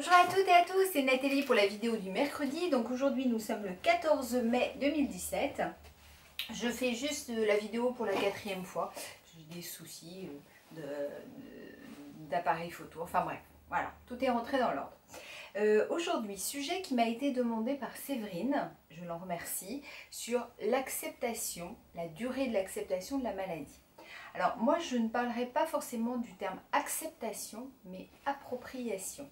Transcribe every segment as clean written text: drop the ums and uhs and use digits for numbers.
Bonjour à toutes et à tous, c'est Nathalie pour la vidéo du mercredi. Donc aujourd'hui nous sommes le 14 mai 2017. Je fais juste la vidéo pour la 4e fois. J'ai des soucis d'appareil photo, enfin bref, voilà, tout est rentré dans l'ordre. Aujourd'hui, sujet qui m'a été demandé par Séverine, je l'en remercie, sur l'acceptation, la durée de l'acceptation de la maladie. Alors moi je ne parlerai pas forcément du terme acceptation, mais appropriation.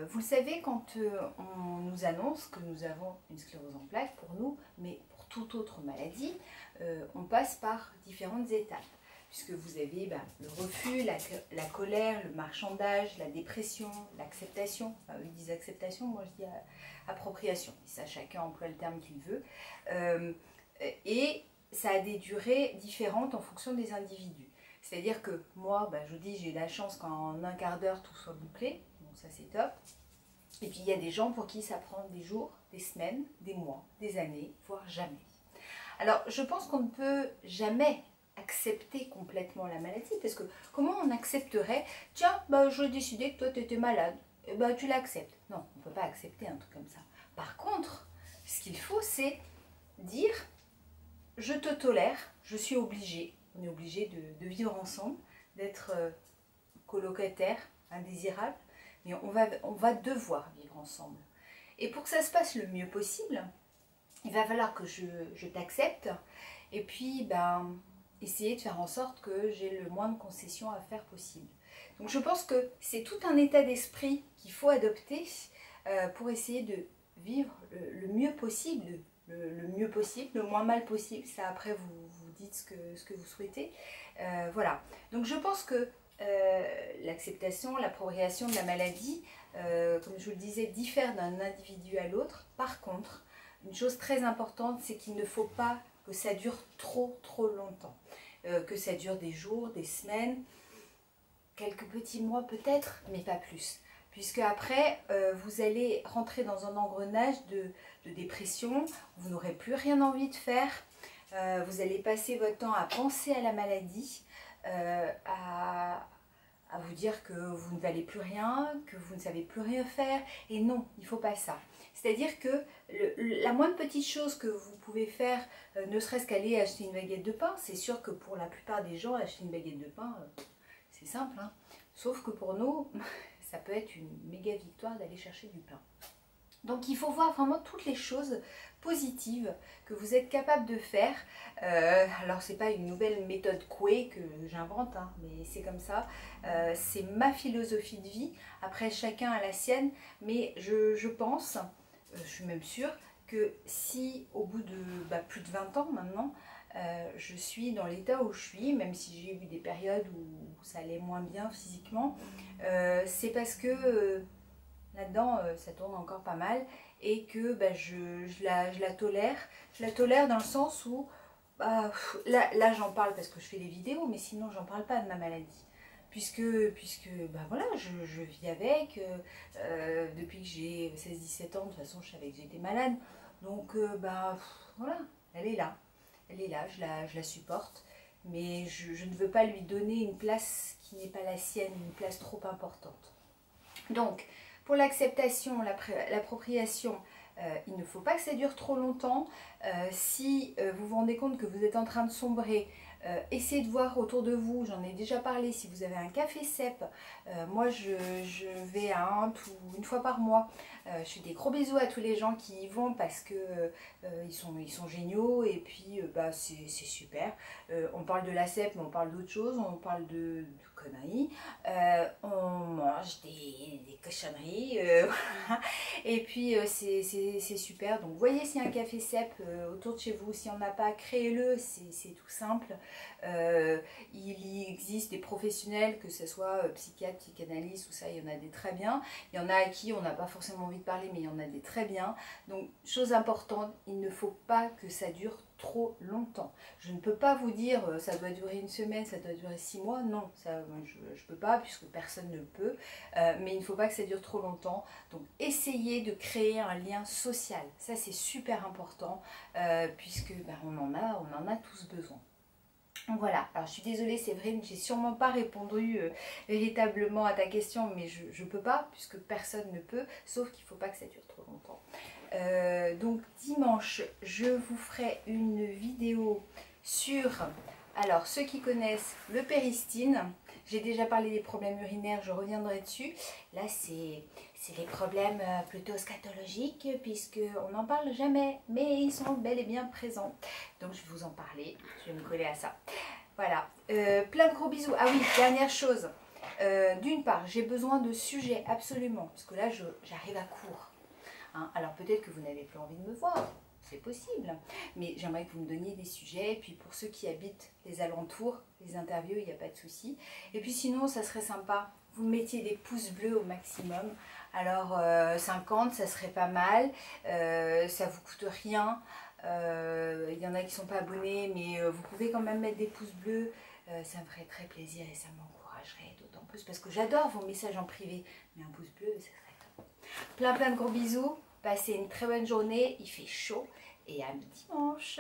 Vous le savez, quand on nous annonce que nous avons une sclérose en plaques pour nous, mais pour toute autre maladie, on passe par différentes étapes. Puisque vous avez le refus, la colère, le marchandage, la dépression, l'acceptation. Enfin, eux disent acceptation, moi je dis appropriation. Et ça, chacun emploie le terme qu'il veut. Et ça a des durées différentes en fonction des individus. C'est-à-dire que moi, je dis, j'ai la chance qu'en un quart d'heure tout soit bouclé. Donc ça c'est top. Et puis il y a des gens pour qui ça prend des jours, des semaines, des mois, des années, voire jamais. Alors je pense qu'on ne peut jamais accepter complètement la maladie, parce que comment on accepterait, tiens, j'ai décidé que toi tu étais malade, et tu l'acceptes. Non, on ne peut pas accepter un truc comme ça. Par contre, ce qu'il faut, c'est dire, je te tolère, je suis obligée, on est obligé de vivre ensemble, d'être colocataire, indésirable, mais on va devoir vivre ensemble. Et pour que ça se passe le mieux possible, il va falloir que je t'accepte, et puis essayer de faire en sorte que j'ai le moins de concessions à faire possible. Donc je pense que c'est tout un état d'esprit qu'il faut adopter pour essayer de vivre le mieux possible, le mieux possible, le moins mal possible. Ça après vous dites ce que vous souhaitez. Voilà. Donc je pense que l'acceptation, l'appropriation de la maladie, comme je vous le disais, diffère d'un individu à l'autre. Par contre, une chose très importante, c'est qu'il ne faut pas que ça dure trop longtemps. Que ça dure des jours, des semaines, quelques petits mois peut-être, mais pas plus. Puisque après, vous allez rentrer dans un engrenage de dépression, vous n'aurez plus rien envie de faire, vous allez passer votre temps à penser à la maladie, à vous dire que vous ne valez plus rien, que vous ne savez plus rien faire. Et non, il ne faut pas ça. C'est-à-dire que la moindre petite chose que vous pouvez faire, ne serait-ce qu'aller acheter une baguette de pain, c'est sûr que pour la plupart des gens, acheter une baguette de pain, c'est simple, hein. Sauf que pour nous, ça peut être une méga victoire d'aller chercher du pain. Donc il faut voir vraiment toutes les choses positives que vous êtes capable de faire. Alors c'est pas une nouvelle méthode Coué que j'invente, hein, mais c'est comme ça. C'est ma philosophie de vie. Après chacun a la sienne, mais je pense, je suis même sûre, que si au bout de plus de 20 ans maintenant, je suis dans l'état où je suis, même si j'ai eu des périodes où ça allait moins bien physiquement, c'est parce que là-dedans, ça tourne encore pas mal et que je la tolère. Je la tolère dans le sens où, là j'en parle parce que je fais des vidéos, mais sinon j'en parle pas de ma maladie. Puisque voilà, je vis avec, depuis que j'ai 16-17 ans, de toute façon je savais que j'étais malade. Donc voilà, elle est là, je la supporte. Mais je ne veux pas lui donner une place qui n'est pas la sienne, une place trop importante. Donc, pour l'acceptation, l'appropriation, il ne faut pas que ça dure trop longtemps. Si vous vous rendez compte que vous êtes en train de sombrer, essayez de voir autour de vous, j'en ai déjà parlé, si vous avez un café CEP, moi je vais à une fois par mois. Je fais des gros bisous à tous les gens qui y vont parce que ils sont géniaux et puis c'est super. On parle de la CEP, mais on parle d'autre chose, on parle de conneries, on mange des cochonneries, et puis c'est super. Donc voyez s'il y a un café CEP autour de chez vous, si on n'a pas, créez-le, c'est tout simple. Il existe des professionnels, que ce soit psychiatre, psychanalyste, ou ça, il y en a des très bien. Il y en a à qui on n'a pas forcément envie de parler, mais il y en a des très bien. Donc, chose importante, il ne faut pas que ça dure trop longtemps. Je ne peux pas vous dire ça doit durer une semaine, ça doit durer 6 mois. Non, ça, je ne peux pas, puisque personne ne peut. Mais il ne faut pas que ça dure trop longtemps. Donc, essayez de créer un lien social. Ça, c'est super important, puisque on en a tous besoin. Donc voilà, alors je suis désolée Séverine, j'ai sûrement pas répondu véritablement à ta question, mais je peux pas, puisque personne ne peut, sauf qu'il faut pas que ça dure trop longtemps. Donc dimanche, je vous ferai une vidéo sur, alors ceux qui connaissent le péristine, j'ai déjà parlé des problèmes urinaires, je reviendrai dessus. Là c'est les problèmes plutôt scatologiques, puisqu'on n'en parle jamais, mais ils sont bel et bien présents. Donc je vais vous en parler, je vais me coller à ça. Voilà, plein de gros bisous. Ah oui, dernière chose, d'une part, j'ai besoin de sujets absolument, parce que là j'arrive à court. Hein. Alors peut-être que vous n'avez plus envie de me voir, c'est possible, mais j'aimerais que vous me donniez des sujets. Et puis pour ceux qui habitent les alentours, les interviews, il n'y a pas de souci. Et puis sinon, ça serait sympa, vous mettiez des pouces bleus au maximum. Alors 50, ça serait pas mal, ça vous coûte rien. Il y en a qui ne sont pas abonnés, mais vous pouvez quand même mettre des pouces bleus. Ça me ferait très plaisir et ça m'encouragerait d'autant plus, parce que j'adore vos messages en privé, mais un pouce bleu, ça serait top. Plein de gros bisous, passez une très bonne journée, il fait chaud et à dimanche.